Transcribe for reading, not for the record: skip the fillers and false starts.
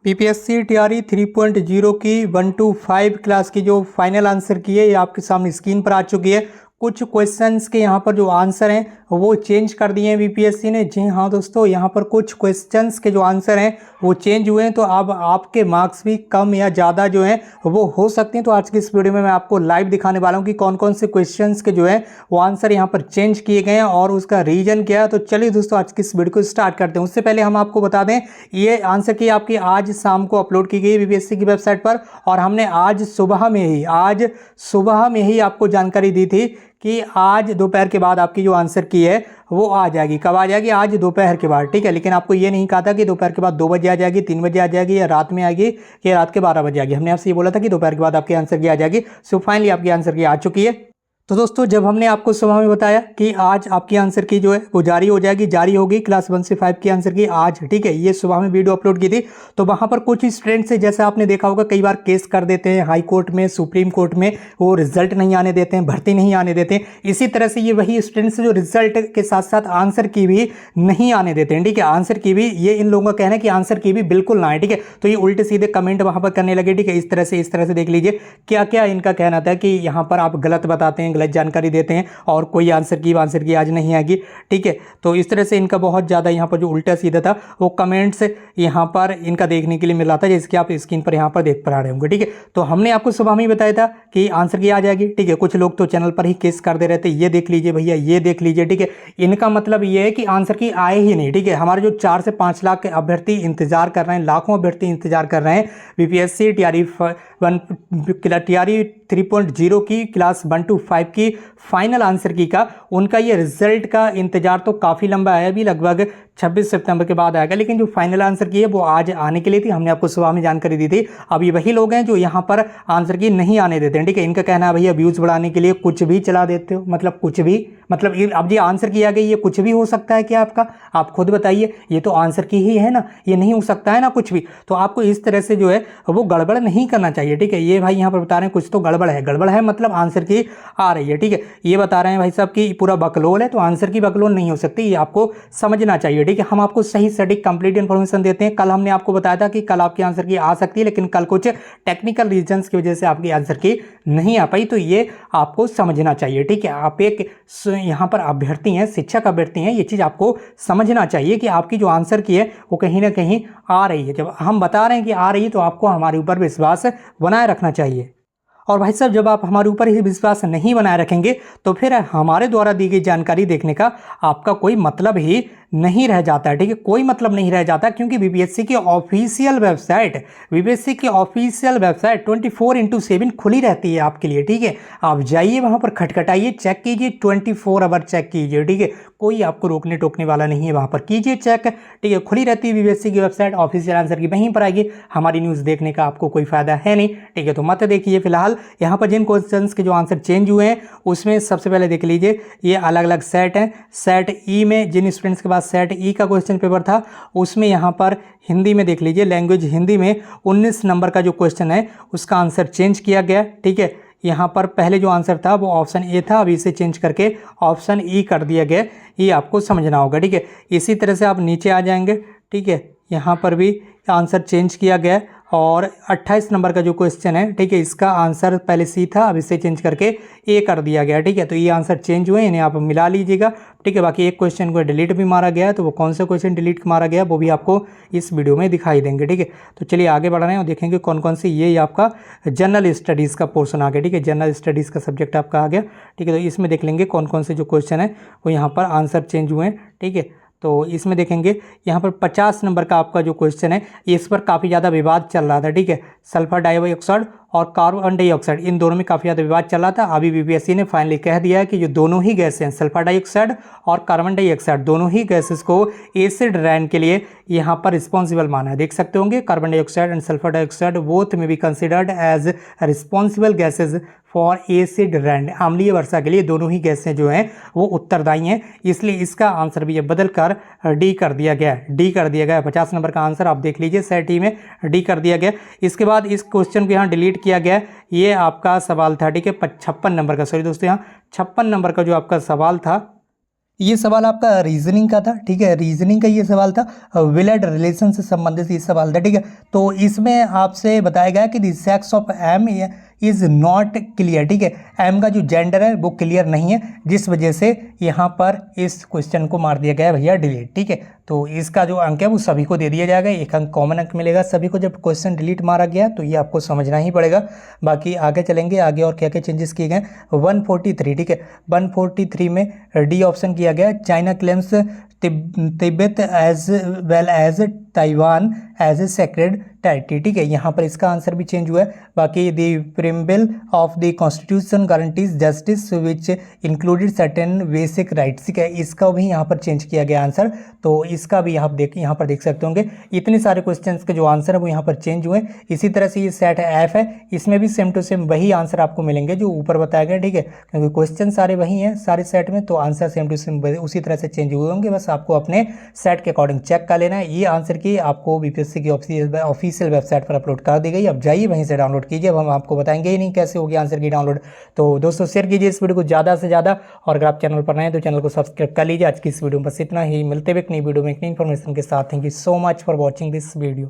PPSC TRE 3.0 की 1 to 5 class की जो फाइनल आंसर की है ये आपके सामने स्क्रीन पर आ चुकी है। कुछ क्वेश्चंस के यहाँ पर जो आंसर हैं वो चेंज कर दिए हैं बीपीएससी ने। जी हाँ दोस्तों, यहाँ पर कुछ क्वेश्चंस के जो आंसर हैं वो चेंज हुए हैं, तो अब आपके मार्क्स भी कम या ज़्यादा जो हैं वो हो सकते हैं। तो आज की इस वीडियो में मैं आपको लाइव दिखाने वाला हूँ कि कौन कौन से क्वेश्चंस के जो है वो आंसर यहाँ पर चेंज किए गए हैं और उसका रीजन क्या है। तो चलिए दोस्तों आज की इस वीडियो को स्टार्ट करते हैं। उससे पहले हम आपको बता दें ये आंसर की आपकी आज शाम को अपलोड की गई बीपीएससी की वेबसाइट पर, और हमने आज सुबह में ही आपको जानकारी दी थी कि आज दोपहर के बाद आपकी जो आंसर की है वो आ जाएगी। कब आ जाएगी? आज दोपहर के बाद, ठीक है। लेकिन आपको ये नहीं कहा था कि दोपहर के बाद 2 बजे आ जाएगी, 3 बजे आ जाएगी या रात में आएगी या रात के 12 बजे आएगी। हमने आपसे ये बोला था कि दोपहर के बाद आपकी आंसर की आ जाएगी। सो फाइनली आपकी आंसर की आ चुकी है। तो दोस्तों जब हमने आपको सुबह में बताया कि आज आपकी आंसर की जो है वो जारी हो जाएगी, जारी होगी क्लास 1 से 5 की आंसर की आज, ठीक है। ये सुबह में वीडियो अपलोड की थी। तो वहां पर कुछ स्टूडेंट से, जैसे आपने देखा होगा, कई बार केस कर देते हैं हाई कोर्ट में, सुप्रीम कोर्ट में, वो रिजल्ट नहीं आने देते हैं, भर्ती नहीं आने देते हैं। इसी तरह से ये वही स्टूडेंट्स जो रिजल्ट के साथ साथ आंसर की भी नहीं आने देते हैं, ठीक है। आंसर की भी, ये इन लोगों का कहना है कि आंसर की भी बिल्कुल ना आए, ठीक है। तो ये उल्टे सीधे कमेंट वहां पर करने लगे, ठीक है। इस तरह से देख लीजिए क्या क्या इनका कहना था कि यहाँ पर आप गलत बताते हैं, गलत जानकारी देते हैं और कोई आंसर की आज नहीं आएगी, ठीक है। तो इस तरह से इनका बहुत ज़्यादा यहाँ पर जो उल्टा सीधा था वो कमेंट्स यहाँ पर इनका देखने के लिए मिल रहा था, जैसे कि आप स्क्रीन पर यहाँ पर देख पा रहे होंगे, ठीक है। तो हमने आपको सुबह में ही बताया था कि आंसर की आ जाएगी, ठीक है। कुछ लोग तो चैनल पर ही केस कर दे रहे थे, ये देख लीजिए भैया, ये देख लीजिए, ठीक है। इनका मतलब ये है कि आंसर की आए ही नहीं, ठीक है। हमारे जो 4 से 5 लाख अभ्यर्थी इंतजार कर रहे हैं, लाखों अभ्यर्थी इंतजार कर रहे हैं बीपीएससी टीआरई 3.0 की क्लास 1 to 5 की फाइनल आंसर की का, उनका ये रिजल्ट का इंतजार तो काफ़ी लंबा है, अभी लगभग 26 सितंबर के बाद आएगा। लेकिन जो फाइनल आंसर की है वो आज आने के लिए थी, हमने आपको सुबह में जानकारी दी थी। अब ये वही लोग हैं जो यहाँ पर आंसर की नहीं आने देते हैं, ठीक है। इनका कहना है भैया व्यूज़ बढ़ाने के लिए कुछ भी चला देते हो, मतलब कुछ भी, मतलब अब ये आंसर की आ गई, ये कुछ भी हो सकता है क्या आपका? आप खुद बताइए, ये तो आंसर की ही है ना, ये नहीं हो सकता है ना कुछ भी। तो आपको इस तरह से जो है वो गड़बड़ नहीं करना चाहिए, ठीक है। ये भाई यहाँ पर बता रहे हैं कुछ तो गड़बड़ है मतलब आंसर की आ रही है, ठीक है। ये बता रहे हैं भाई साहब कि पूरा बकलोल है, तो आंसर की बकलोल नहीं हो सकती, ये आपको समझना चाहिए, ठीक है। हम आपको सही सटीक कंप्लीट इन्फॉर्मेशन देते हैं। कल हमने आपको बताया था कि कल आपकी आंसर की आ सकती है, लेकिन कल कुछ टेक्निकल रीजंस की वजह से आपकी आंसर की नहीं आ पाई, तो ये आपको समझना चाहिए, ठीक है। आप एक यहाँ पर अभ्यर्थी हैं, शिक्षक अभ्यर्थी हैं, ये चीज़ आपको समझना चाहिए कि आपकी जो आंसर की है वो कहीं ना कहीं आ रही है। जब हम बता रहे हैं कि आ रही है तो आपको हमारे ऊपर विश्वास बनाए रखना चाहिए। और भाई साहब जब आप हमारे ऊपर ही विश्वास नहीं बनाए रखेंगे तो फिर हमारे द्वारा दी गई जानकारी देखने का आपका कोई मतलब ही नहीं रह जाता है, ठीक है। कोई मतलब नहीं रह जाता, क्योंकि बीपीएससी की ऑफिशियल वेबसाइट 24/7 खुली रहती है आपके लिए, ठीक है। आप जाइए वहां पर, खटखटाइए, चेक कीजिए, 24 आवर चेक कीजिए, ठीक है। कोई आपको रोकने टोकने वाला नहीं है, वहां पर कीजिए चेक, ठीक है। खुली रहती है बीपीएससी की वेबसाइट, ऑफिशियल आंसर की वहीं पर आएगी। हमारी न्यूज़ देखने का आपको कोई फायदा है नहीं, ठीक है। तो मत देखिए। फिलहाल यहाँ पर जिन क्वेश्चंस के जो आंसर चेंज हुए हैं उसमें सबसे पहले देख लीजिए, ये अलग अलग सेट हैं। सेट ई में जिन स्टूडेंट्स के पास सेट ई का क्वेश्चन पेपर था उसमें यहाँ पर हिंदी में देख लीजिए, लैंग्वेज हिंदी में 19 नंबर का जो क्वेश्चन है उसका आंसर चेंज किया गया, ठीक है। यहाँ पर पहले जो आंसर था वो ऑप्शन ए था, अभी इसे चेंज करके ऑप्शन ई कर दिया गया। ये आपको समझना होगा, ठीक है। इसी तरह से आप नीचे आ जाएंगे, ठीक है। यहाँ पर भी आंसर चेंज किया गया और 28 नंबर का जो क्वेश्चन है, ठीक है, इसका आंसर पहले सी था, अब इसे चेंज करके ए कर दिया गया, ठीक है। तो ये आंसर चेंज हुए, इन्हें आप मिला लीजिएगा, ठीक है। बाकी एक क्वेश्चन को डिलीट भी मारा गया है, तो वो कौन सा क्वेश्चन डिलीट मारा गया वो भी आपको इस वीडियो में दिखाई देंगे, ठीक है। तो चलिए आगे बढ़ रहे हैं और देखेंगे कौन कौन सी, ये आपका जनरल स्टडीज़ का पोर्शन आ गया, ठीक है। जनरल स्टडीज़ का सब्जेक्ट आपका आ गया, ठीक है। तो इसमें देख लेंगे कौन कौन से जो क्वेश्चन है वो यहाँ पर आंसर चेंज हुए हैं, ठीक है। तो इसमें देखेंगे यहाँ पर 50 नंबर का आपका जो क्वेश्चन है इस पर काफ़ी ज़्यादा विवाद चल रहा था, ठीक है। सल्फर डाइऑक्साइड और कार्बन डाइऑक्साइड, इन दोनों में काफ़ी ज़्यादा विवाद चल रहा था। अभी बीपीएससी ने फाइनली कह दिया है कि जो दोनों ही गैसें हैं, सल्फर डाइऑक्साइड और कार्बन डाइऑक्साइड, दोनों ही गैसेस को एसिड रेन के लिए यहाँ पर रिस्पॉन्सिबल माना है। देख सकते होंगे carbon dioxide and sulphur dioxide both may be considered as responsible gases for acid rain, अम्लीय वर्षा के लिए दोनों ही गैसें जो हैं वो उत्तरदायी हैं। इसलिए इसका आंसर भी बदल कर डी कर दिया गया है, डी कर दिया गया है। 50 नंबर का आंसर आप देख लीजिए, सेट ई में डी कर दिया गया। इसके बाद इस क्वेश्चन को यहाँ डिलीट किया गया। ये आपका सवाल था, ठीक है, 56 नंबर का, सॉरी दोस्तों, यहाँ 56 नंबर का जो आपका सवाल था ये सवाल आपका रीजनिंग का था, ठीक है, रीजनिंग का ये सवाल था, विलेड रिलेशन से संबंधित ये सवाल था, ठीक है। तो इसमें आपसे बताया गया कि the sex of M is not clear, ठीक है, एम का जो जेंडर है वो क्लियर नहीं है, जिस वजह से यहाँ पर इस क्वेश्चन को मार दिया गया है भैया डिलीट, ठीक है। तो इसका जो अंक है वो सभी को दे दिया जाएगा, एक अंक कॉमन अंक मिलेगा सभी को जब क्वेश्चन डिलीट मारा गया, तो ये आपको समझना ही पड़ेगा। बाकी आगे चलेंगे, आगे और क्या क्या चेंजेस किए गए। 143, ठीक है, 143 में डी ऑप्शन किया गया, China claims Tibet as well as Taiwan as a sacred territory, ठीक है, यहाँ पर इसका आंसर भी चेंज हुआ है। बाकी the preamble of the constitution guarantees justice which included certain basic rights, ठीक है, इसका भी यहाँ पर चेंज किया गया आंसर। तो इसका भी यहाँ पर देख सकते होंगे इतने सारे क्वेश्चंस के जो आंसर है वो यहाँ पर चेंज हुए। इसी तरह से ये सेट एफ है, इसमें भी सेम टू सेम वही आंसर आपको मिलेंगे जो ऊपर बताया गया, ठीक है, क्योंकि क्वेश्चन सारे वही हैं सारे सेट में, तो आंसर सेम टू सेम उसी तरह से चेंज हुए होंगे, बस आपको अपने सेट के अकॉर्डिंग चेक कर लेना है। ये आंसर की आपको बीपीएससी की ऑफिशियल वेबसाइट पर अपलोड कर दी गई, अब जाइए वहीं से डाउनलोड कीजिए, अब हम आपको बताएंगे ही नहीं कैसे होगी आंसर की डाउनलोड। तो दोस्तों शेयर कीजिए इस वीडियो को ज़्यादा से ज़्यादा, और अगर आप चैनल पर नए हैं तो चैनल को सब्सक्राइब कर लीजिए। आज की इस वीडियो में बस इतना ही, मिलते हुए एक नई वीडियो में एक नई इन्फॉर्मेशन के साथ। Thank you so much for watching this video.